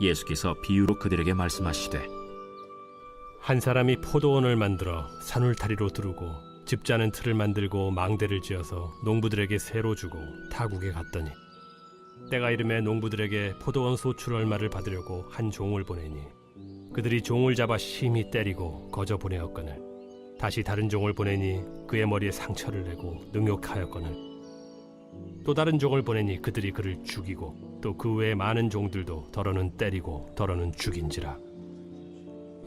예수께서 비유로 그들에게 말씀하시되 한 사람이 포도원을 만들어 산울타리로 두르고 즙자는 틀을 만들고 망대를 지어서 농부들에게 새로 주고 타국에 갔더니 때가 이름에 농부들에게 포도원 소출 얼마를 받으려고 한 종을 보내니 그들이 종을 잡아 심히 때리고 거저 보내었거늘 다시 다른 종을 보내니 그의 머리에 상처를 내고 능욕하였거늘 또 다른 종을 보내니 그들이 그를 죽이고 또 그 외에 많은 종들도 더러는 때리고 더러는 죽인지라.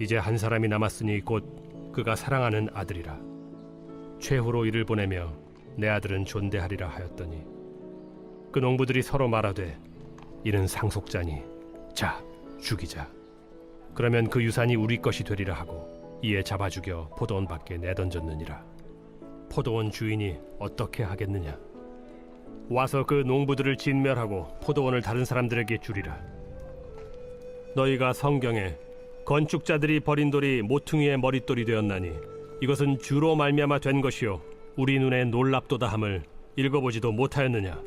이제 한 사람이 남았으니 곧 그가 사랑하는 아들이라. 최후로 이를 보내며 내 아들은 존대하리라 하였더니 그 농부들이 서로 말하되 이는 상속자니 자 죽이자. 그러면 그 유산이 우리 것이 되리라 하고 이에 잡아 죽여 포도원 밖에 내던졌느니라. 포도원 주인이 어떻게 하겠느냐? 와서 그 농부들을 진멸하고 포도원을 다른 사람들에게 주리라. 너희가 성경에 건축자들이 버린 돌이 모퉁이의 머릿돌이 되었나니 이것은 주로 말미암아 된 것이요 우리 눈에 놀랍도다 함을 읽어보지도 못하였느냐?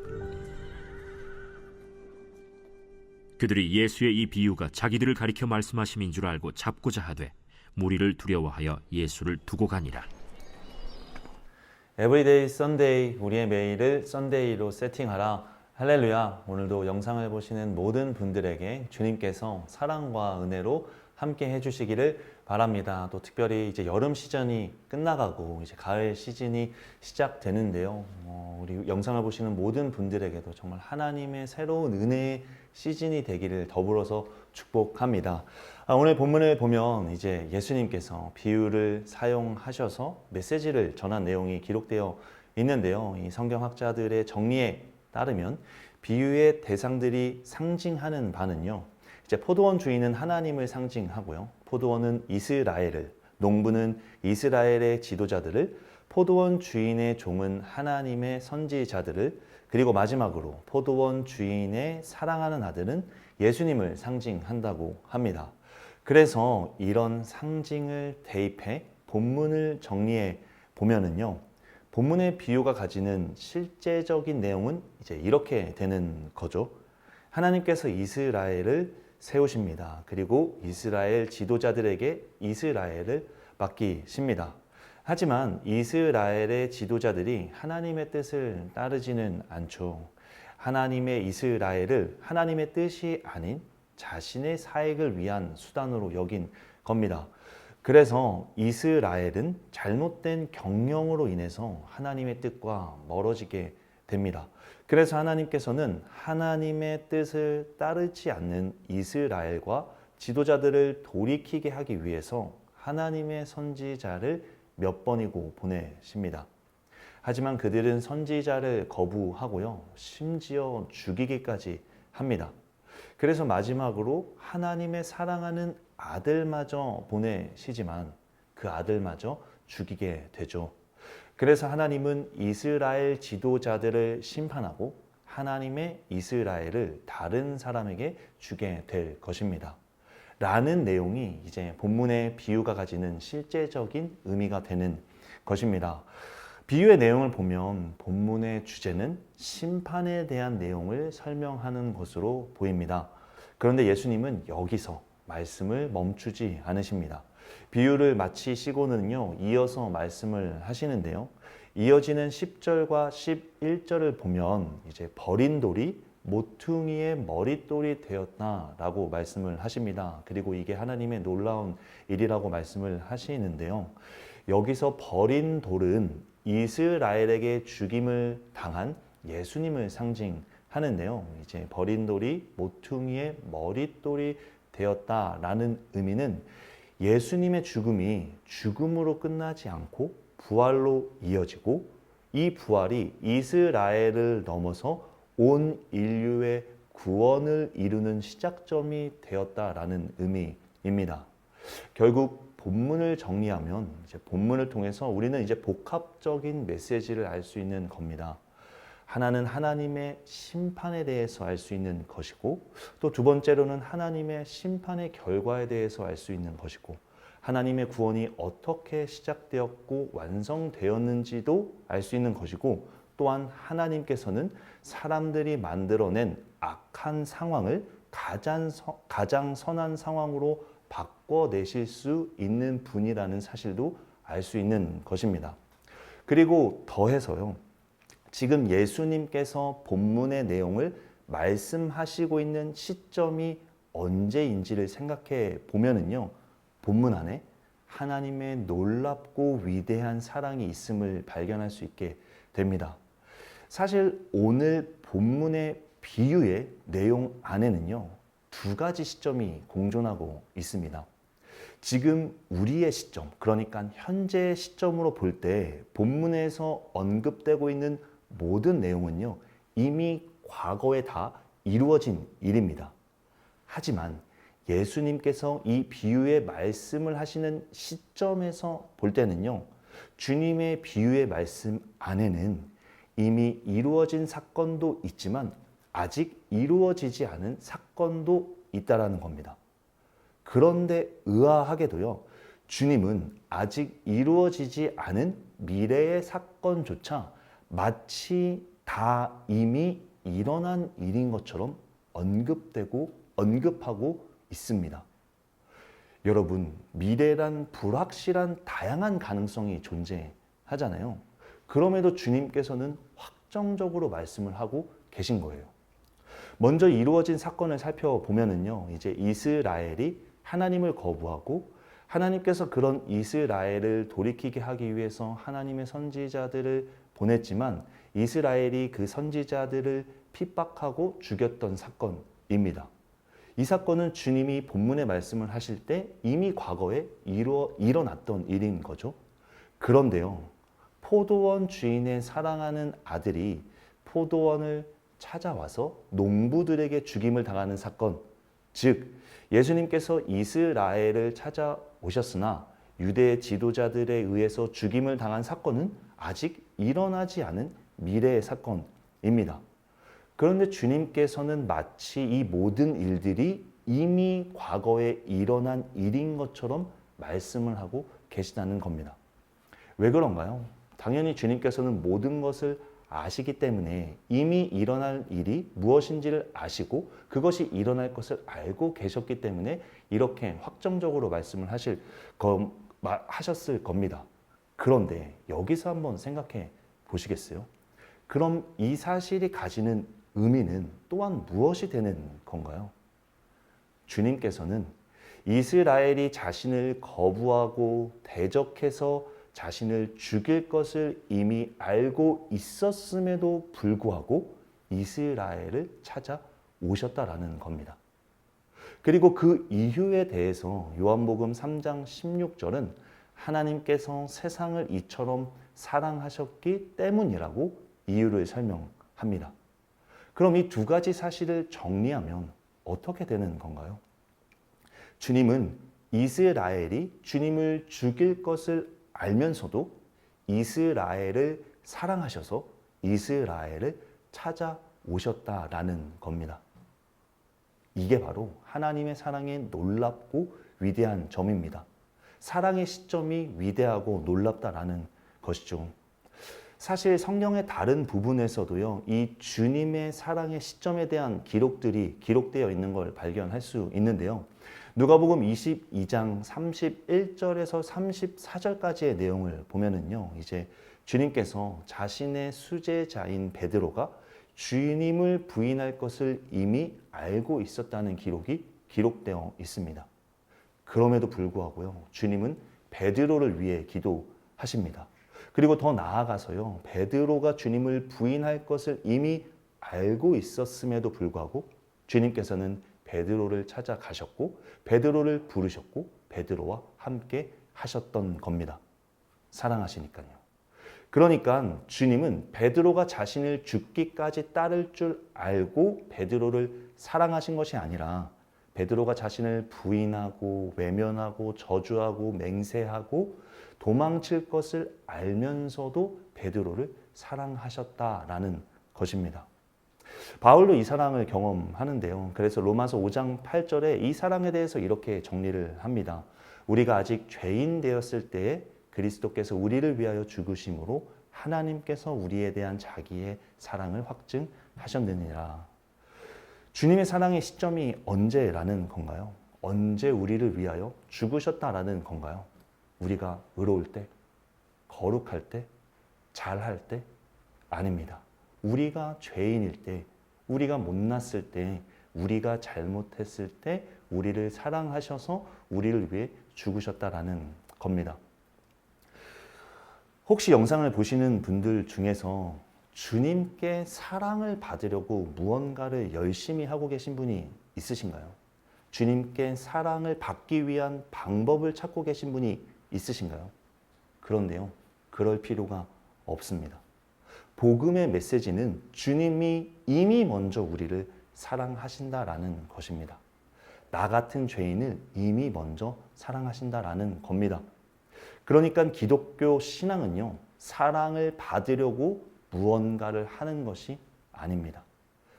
그들이 예수의 이 비유가 자기들을 가리켜 말씀하심인 줄 알고 잡고자 하되 무리를 두려워하여 예수를 두고 가니라. 에브리데이 썬데이, 우리의 매일을 썬데이로 세팅하라. 할렐루야. 오늘도 영상을 보시는 모든 분들에게 주님께서 사랑과 은혜로 함께 해주시기를 바랍니다. 또 특별히 이제 여름 시즌이 끝나가고 이제 가을 시즌이 시작되는데요. 우리 영상을 보시는 모든 분들에게도 정말 하나님의 새로운 은혜의 시즌이 되기를 더불어서 축복합니다. 오늘 본문을 보면 이제 예수님께서 비유를 사용하셔서 메시지를 전한 내용이 기록되어 있는데요. 이 성경학자들의 정리에 따르면 비유의 대상들이 상징하는 바는요. 이제 포도원 주인은 하나님을 상징하고요. 포도원은 이스라엘을, 농부는 이스라엘의 지도자들을, 포도원 주인의 종은 하나님의 선지자들을, 그리고 마지막으로 포도원 주인의 사랑하는 아들은 예수님을 상징한다고 합니다. 그래서 이런 상징을 대입해 본문을 정리해 보면은요. 본문의 비유가 가지는 실제적인 내용은 이제 이렇게 되는 거죠. 하나님께서 이스라엘을 세우십니다. 그리고 이스라엘 지도자들에게 이스라엘을 맡기십니다. 하지만 이스라엘의 지도자들이 하나님의 뜻을 따르지는 않죠. 하나님의 이스라엘을 하나님의 뜻이 아닌 자신의 사익을 위한 수단으로 여긴 겁니다. 그래서 이스라엘은 잘못된 경영으로 인해서 하나님의 뜻과 멀어지게 됩니다. 그래서 하나님께서는 하나님의 뜻을 따르지 않는 이스라엘과 지도자들을 돌이키게 하기 위해서 하나님의 선지자를 몇 번이고 보내십니다. 하지만 그들은 선지자를 거부하고요. 심지어 죽이기까지 합니다. 그래서 마지막으로 하나님의 사랑하는 아들마저 보내시지만 그 아들마저 죽이게 되죠. 그래서 하나님은 이스라엘 지도자들을 심판하고 하나님의 이스라엘을 다른 사람에게 주게 될 것입니다. 라는 내용이 이제 본문의 비유가 가지는 실제적인 의미가 되는 것입니다. 비유의 내용을 보면 본문의 주제는 심판에 대한 내용을 설명하는 것으로 보입니다. 그런데 예수님은 여기서 말씀을 멈추지 않으십니다. 비유를 마치시고는요, 이어서 말씀을 하시는데요. 이어지는 10절과 11절을 보면 이제 버린 돌이 모퉁이의 머릿돌이 되었다라고 말씀을 하십니다. 그리고 이게 하나님의 놀라운 일이라고 말씀을 하시는데요. 여기서 버린 돌은 이스라엘에게 죽임을 당한 예수님을 상징하는데요. 이제 버린 돌이 모퉁이의 머릿돌이 되었다라는 의미는 예수님의 죽음이 죽음으로 끝나지 않고 부활로 이어지고 이 부활이 이스라엘을 넘어서 온 인류의 구원을 이루는 시작점이 되었다라는 의미입니다. 결국 본문을 정리하면 이제 본문을 통해서 우리는 이제 복합적인 메시지를 알 수 있는 겁니다. 하나는 하나님의 심판에 대해서 알 수 있는 것이고 또 두 번째로는 하나님의 심판의 결과에 대해서 알 수 있는 것이고 하나님의 구원이 어떻게 시작되었고 완성되었는지도 알 수 있는 것이고 또한 하나님께서는 사람들이 만들어낸 악한 상황을 가장 선한 상황으로 바꿔내실 수 있는 분이라는 사실도 알 수 있는 것입니다. 그리고 더해서요. 지금 예수님께서 본문의 내용을 말씀하시고 있는 시점이 언제인지를 생각해 보면은요. 본문 안에 하나님의 놀랍고 위대한 사랑이 있음을 발견할 수 있게 됩니다. 사실 오늘 본문의 비유의 내용 안에는요. 두 가지 시점이 공존하고 있습니다. 지금 우리의 시점, 그러니까 현재의 시점으로 볼 때 본문에서 언급되고 있는 모든 내용은요. 이미 과거에 다 이루어진 일입니다. 하지만 예수님께서 이 비유의 말씀을 하시는 시점에서 볼 때는요. 주님의 비유의 말씀 안에는 이미 이루어진 사건도 있지만 아직 이루어지지 않은 사건도 있다라는 겁니다. 그런데 의아하게도요. 주님은 아직 이루어지지 않은 미래의 사건조차 마치 다 이미 일어난 일인 것처럼 언급하고 있습니다. 여러분, 미래란 불확실한 다양한 가능성이 존재하잖아요. 그럼에도 주님께서는 확정적으로 말씀을 하고 계신 거예요. 먼저 이루어진 사건을 살펴보면은요, 이제 이스라엘이 하나님을 거부하고 하나님께서 그런 이스라엘을 돌이키게 하기 위해서 하나님의 선지자들을 보냈지만 이스라엘이 그 선지자들을 핍박하고 죽였던 사건입니다. 이 사건은 주님이 본문의 말씀을 하실 때 이미 과거에 일어났던 일인 거죠. 그런데요, 포도원 주인의 사랑하는 아들이 포도원을 찾아와서 농부들에게 죽임을 당하는 사건, 즉 예수님께서 이스라엘을 찾아오셨으나 유대 지도자들에 의해서 죽임을 당한 사건은 아직 일어나지 않은 미래의 사건입니다. 그런데 주님께서는 마치 이 모든 일들이 이미 과거에 일어난 일인 것처럼 말씀을 하고 계시다는 겁니다. 왜 그런가요? 당연히 주님께서는 모든 것을 아시기 때문에 이미 일어날 일이 무엇인지를 아시고 그것이 일어날 것을 알고 계셨기 때문에 이렇게 확정적으로 말씀을 하셨을 겁니다. 그런데 여기서 한번 생각해 보시겠어요? 그럼 이 사실이 가지는 의미는 또한 무엇이 되는 건가요? 주님께서는 이스라엘이 자신을 거부하고 대적해서 자신을 죽일 것을 이미 알고 있었음에도 불구하고 이스라엘을 찾아오셨다라는 겁니다. 그리고 그 이유에 대해서 요한복음 3장 16절은 하나님께서 세상을 이처럼 사랑하셨기 때문이라고 이유를 설명합니다. 그럼 이 두 가지 사실을 정리하면 어떻게 되는 건가요? 주님은 이스라엘이 주님을 죽일 것을 알면서도 이스라엘을 사랑하셔서 이스라엘을 찾아오셨다라는 겁니다. 이게 바로 하나님의 사랑의 놀랍고 위대한 점입니다. 사랑의 시점이 위대하고 놀랍다라는 것이죠. 사실 성경의 다른 부분에서도요, 이 주님의 사랑의 시점에 대한 기록들이 기록되어 있는 걸 발견할 수 있는데요. 누가복음 22장 31절에서 34절까지의 내용을 보면은요, 이제 주님께서 자신의 수제자인 베드로가 주님을 부인할 것을 이미 알고 있었다는 기록이 기록되어 있습니다. 그럼에도 불구하고요, 주님은 베드로를 위해 기도하십니다. 그리고 더 나아가서요, 베드로가 주님을 부인할 것을 이미 알고 있었음에도 불구하고 주님께서는 베드로를 찾아가셨고 베드로를 부르셨고 베드로와 함께 하셨던 겁니다. 사랑하시니까요. 그러니까 주님은 베드로가 자신을 죽기까지 따를 줄 알고 베드로를 사랑하신 것이 아니라 베드로가 자신을 부인하고 외면하고 저주하고 맹세하고 도망칠 것을 알면서도 베드로를 사랑하셨다라는 것입니다. 바울도 이 사랑을 경험하는데요. 그래서 로마서 5장 8절에 이 사랑에 대해서 이렇게 정리를 합니다. 우리가 아직 죄인 되었을 때에 그리스도께서 우리를 위하여 죽으심으로 하나님께서 우리에 대한 자기의 사랑을 확증하셨느니라. 주님의 사랑의 시점이 언제라는 건가요? 언제 우리를 위하여 죽으셨다라는 건가요? 우리가 의로울 때, 거룩할 때, 잘할 때? 아닙니다. 우리가 죄인일 때, 우리가 못났을 때, 우리가 잘못했을 때 우리를 사랑하셔서 우리를 위해 죽으셨다라는 겁니다. 혹시 영상을 보시는 분들 중에서 주님께 사랑을 받으려고 무언가를 열심히 하고 계신 분이 있으신가요? 주님께 사랑을 받기 위한 방법을 찾고 계신 분이 있으신가요? 그런데요, 그럴 필요가 없습니다. 복음의 메시지는 주님이 이미 먼저 우리를 사랑하신다라는 것입니다. 나 같은 죄인을 이미 먼저 사랑하신다라는 겁니다. 그러니까 기독교 신앙은요, 사랑을 받으려고 무언가를 하는 것이 아닙니다.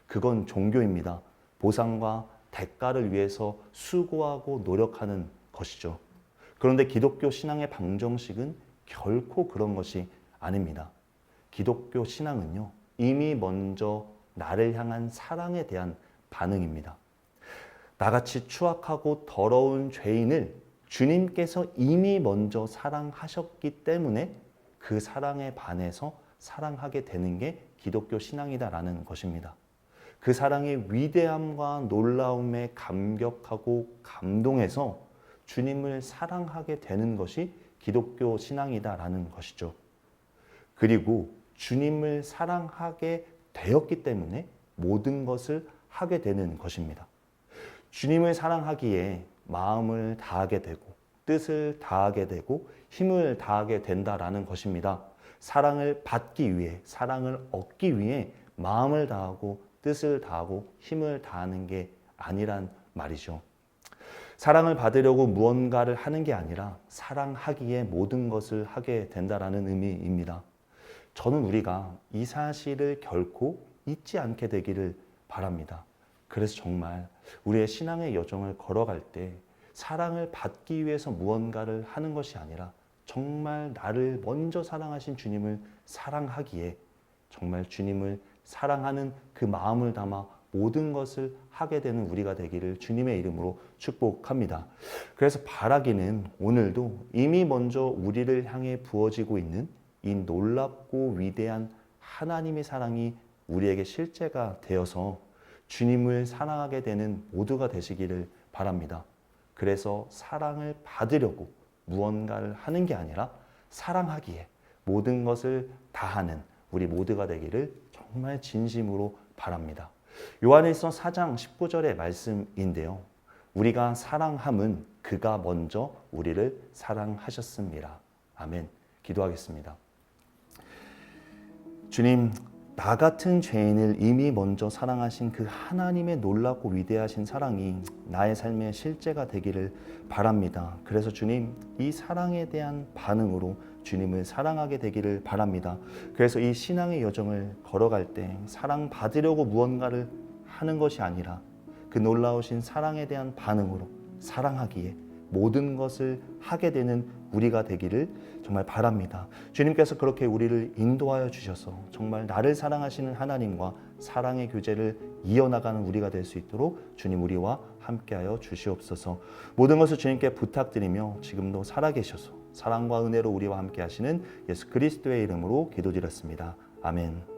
그건 종교입니다. 보상과 대가를 위해서 수고하고 노력하는 것이죠. 그런데 기독교 신앙의 방정식은 결코 그런 것이 아닙니다. 기독교 신앙은요, 이미 먼저 나를 향한 사랑에 대한 반응입니다. 나같이 추악하고 더러운 죄인을 주님께서 이미 먼저 사랑하셨기 때문에 그 사랑에 반해서 사랑하게 되는 게 기독교 신앙이다라는 것입니다. 그 사랑의 위대함과 놀라움에 감격하고 감동해서 주님을 사랑하게 되는 것이 기독교 신앙이다라는 것이죠. 그리고 주님을 사랑하게 되었기 때문에 모든 것을 하게 되는 것입니다. 주님을 사랑하기에 마음을 다하게 되고 뜻을 다하게 되고 힘을 다하게 된다라는 것입니다. 사랑을 받기 위해, 사랑을 얻기 위해 마음을 다하고 뜻을 다하고 힘을 다하는 게 아니란 말이죠. 사랑을 받으려고 무언가를 하는 게 아니라 사랑하기에 모든 것을 하게 된다라는 의미입니다. 저는 우리가 이 사실을 결코 잊지 않게 되기를 바랍니다. 그래서 정말 우리의 신앙의 여정을 걸어갈 때 사랑을 받기 위해서 무언가를 하는 것이 아니라 정말 나를 먼저 사랑하신 주님을 사랑하기에 정말 주님을 사랑하는 그 마음을 담아 모든 것을 하게 되는 우리가 되기를 주님의 이름으로 축복합니다. 그래서 바라기는 오늘도 이미 먼저 우리를 향해 부어지고 있는 이 놀랍고 위대한 하나님의 사랑이 우리에게 실제가 되어서 주님을 사랑하게 되는 모두가 되시기를 바랍니다. 그래서 사랑을 받으려고 무언가를 하는 게 아니라 사랑하기에 모든 것을 다하는 우리 모두가 되기를 정말 진심으로 바랍니다. 요한일서 4장 19절의 말씀인데요. 우리가 사랑함은 그가 먼저 우리를 사랑하셨습니다. 아멘. 기도하겠습니다. 주님, 나 같은 죄인을 이미 먼저 사랑하신 그 하나님의 놀랍고 위대하신 사랑이 나의 삶의 실제가 되기를 바랍니다. 그래서 주님, 이 사랑에 대한 반응으로 주님을 사랑하게 되기를 바랍니다. 그래서 이 신앙의 여정을 걸어갈 때 사랑받으려고 무언가를 하는 것이 아니라 그 놀라우신 사랑에 대한 반응으로 사랑하기에 모든 것을 하게 되는 우리가 되기를 정말 바랍니다. 주님께서 그렇게 우리를 인도하여 주셔서 정말 나를 사랑하시는 하나님과 사랑의 교제를 이어나가는 우리가 될 수 있도록 주님 우리와 함께하여 주시옵소서. 모든 것을 주님께 부탁드리며 지금도 살아계셔서 사랑과 은혜로 우리와 함께하시는 예수 그리스도의 이름으로 기도드렸습니다. 아멘.